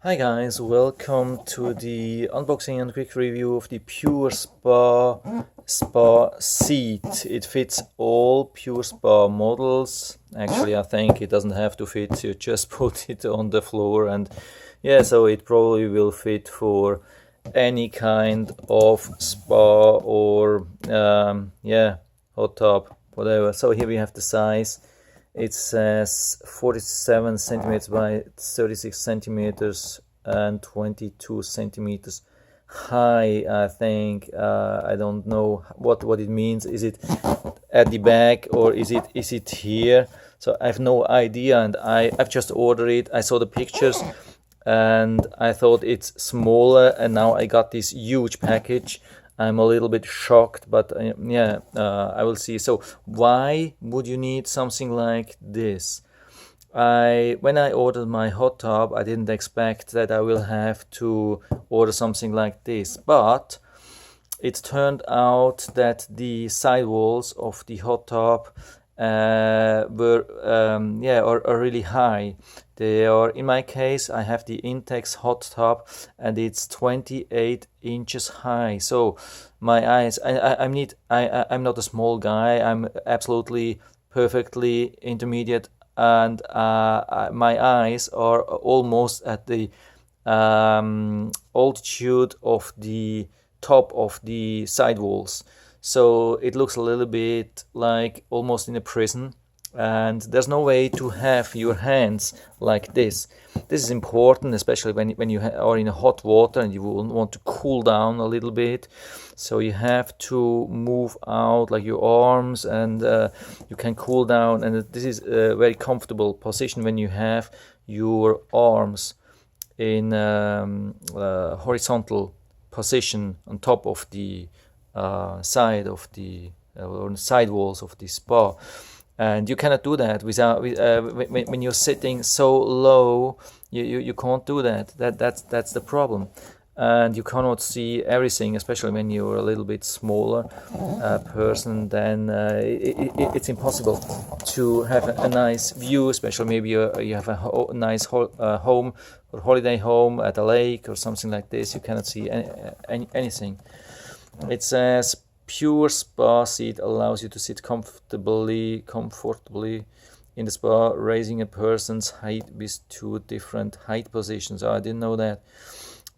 Hi guys, welcome to the unboxing and quick review of the PureSpa Spa Seat. It fits all PureSpa models. Actually, I think it doesn't have to fit, you just put it on the floor, and yeah, so it probably will fit for any kind of spa or hot tub, whatever. So here we have the size. It says 47 centimeters by 36 centimeters and 22 centimeters high, I think. I don't know what it means. Is it at the back or is it here? So I have no idea, and I've just ordered it. I saw the pictures and I thought it's smaller, and now I got this huge package. I'm a little bit shocked, but I will see. So why would you need something like this? When I ordered my hot tub, I didn't expect that I will have to order something like this, but it turned out that the sidewalls of the hot tub are really high. They are, in my case, I have the Intex hot tub, and it's 28 inches high. So my eyes, I'm not a small guy. I'm absolutely perfectly intermediate, and my eyes are almost at the altitude of the top of the sidewalls. So it looks a little bit like almost in a prison, and there's no way to have your hands like this. This is important, especially when you are in hot water and you will want to cool down a little bit. So you have to move out like your arms, and you can cool down, and this is a very comfortable position when you have your arms in horizontal position on top of the side of the or side walls of the spa. And you cannot do that without when you're sitting so low. You can't do that. That's the problem, and you cannot see everything, especially when you're a little bit smaller person. Then it's impossible to have a nice view, especially maybe you have a nice home or holiday home at a lake or something like this. You cannot see anything. It says PureSpa seat allows you to sit comfortably in the spa, raising a person's height with two different height positions. Oh, I didn't know that.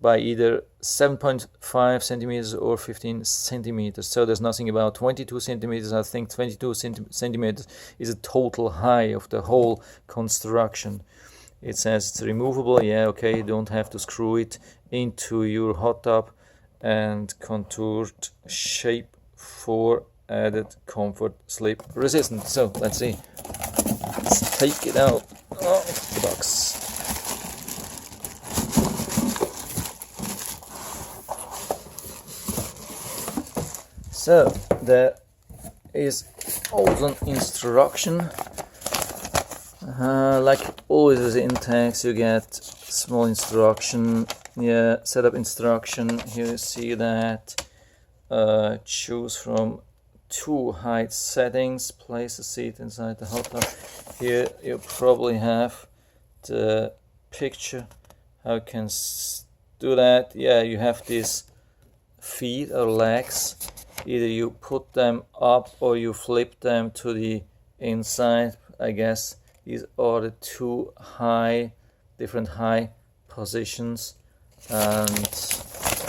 By either 7.5 centimeters or 15 centimeters. So there's nothing about 22 centimeters. I think 22 centimeters is a total height of the whole construction. It says it's removable. Yeah, okay, you don't have to screw it into your hot tub, and contoured shape for added comfort, slip resistance. So let's see. Let's take it out of the box. So there is also an instruction. Like always with Intex, you get small instruction. Yeah, setup instruction. Here you see that. Choose from two height settings. Place the seat inside the hot tub. Here you probably have the picture how you can do that. Yeah, you have these feet or legs. Either you put them up or you flip them to the inside. I guess these are the two different high positions. And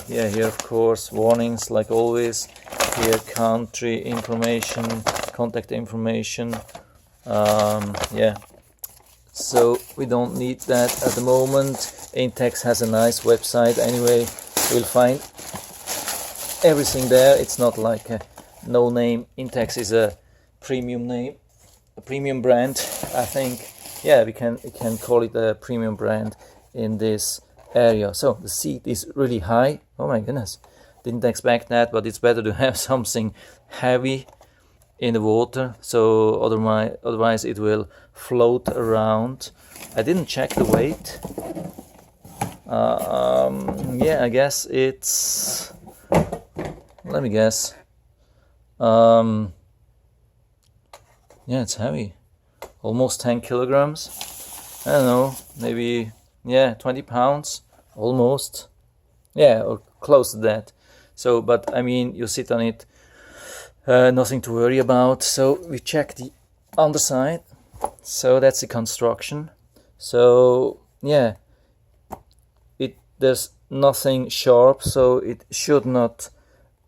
yeah, here of course warnings like always. Here country information, contact information. So we don't need that at the moment. Intex has a nice website anyway. You'll find everything there. It's not like a no name. Intex is a premium name, a premium brand, I think. Yeah, we can call it a premium brand in this area. So the seat is really high. Oh my goodness, didn't expect that, but it's better to have something heavy in the water, so otherwise it will float around. I didn't check the weight. I guess it's, let me guess, it's heavy, almost 10 kilograms. I don't know, maybe yeah, 20 pounds almost, yeah, or close to that. So, but I mean, you sit on it, nothing to worry about. So we check the underside. So that's the construction. So yeah, there's nothing sharp, so it should not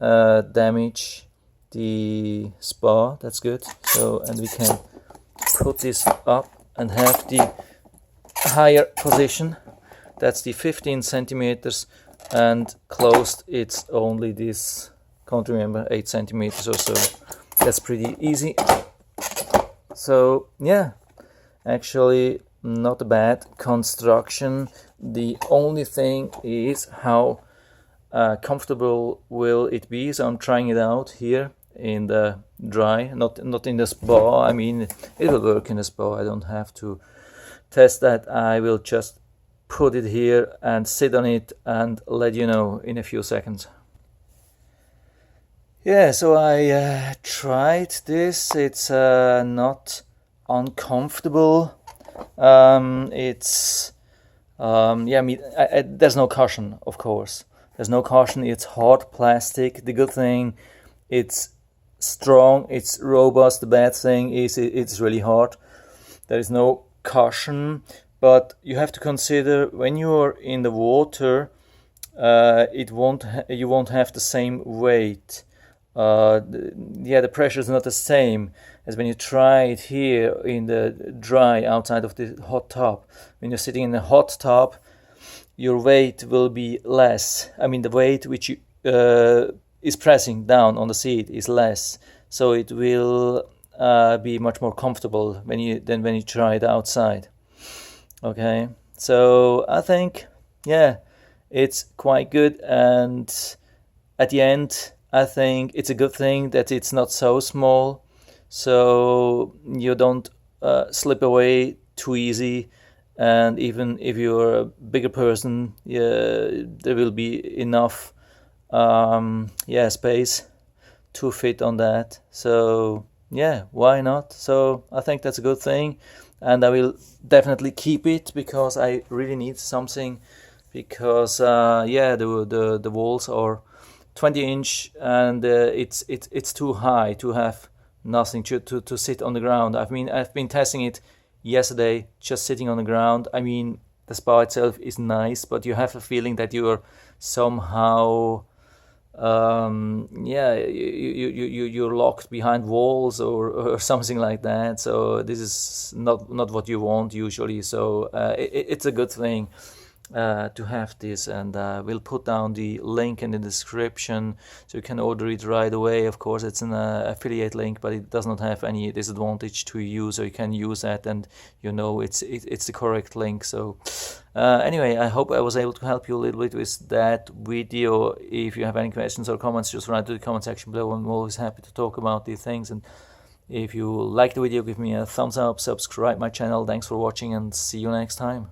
damage the spa. That's good. So, and we can put this up and have the higher position. That's the 15 centimeters, and closed it's only this, can't remember, 8 centimeters or so. That's pretty easy. So yeah, actually not a bad construction. The only thing is how comfortable will it be. So I'm trying it out here in the dry, not in the spa. I mean, it will work in the spa. I don't have to test that. I will just put it here and sit on it and let you know in a few seconds. Yeah, so I tried this. It's not uncomfortable. It's yeah, there's no cushion, of course. There's no cushion. It's hard plastic. The good thing, it's strong, it's robust. The bad thing is it's really hard. There is no cushion, but you have to consider when you're in the water, you won't have the same weight. The pressure is not the same as when you try it here in the dry outside of the hot tub. When you're sitting in the hot tub, your weight will be less. I mean, the weight which you, is pressing down on the seat is less, so it will be much more comfortable than when you try it outside. Okay, so I think, yeah, it's quite good, and at the end, I think it's a good thing that it's not so small, so you don't slip away too easy. And even if you're a bigger person, there will be enough space to fit on that. So yeah, why not? So I think that's a good thing, and I will definitely keep it because I really need something. Because the walls are 20-inch, and it's too high to have nothing to sit on the ground. I've been testing it yesterday, just sitting on the ground. I mean, the spa itself is nice, but you have a feeling that you are somehow you're locked behind walls or something like that. So this is not what you want usually. So it's a good thing to have this, and we'll put down the link in the description so you can order it right away. Of course, it's an affiliate link, but it does not have any disadvantage to you, so you can use that, and you know it's the correct link. So anyway, I hope I was able to help you a little bit with that video. If you have any questions or comments, just write to the comment section below. I'm always happy to talk about these things. And if you like the video, give me a thumbs up, subscribe my channel. Thanks for watching, and see you next time.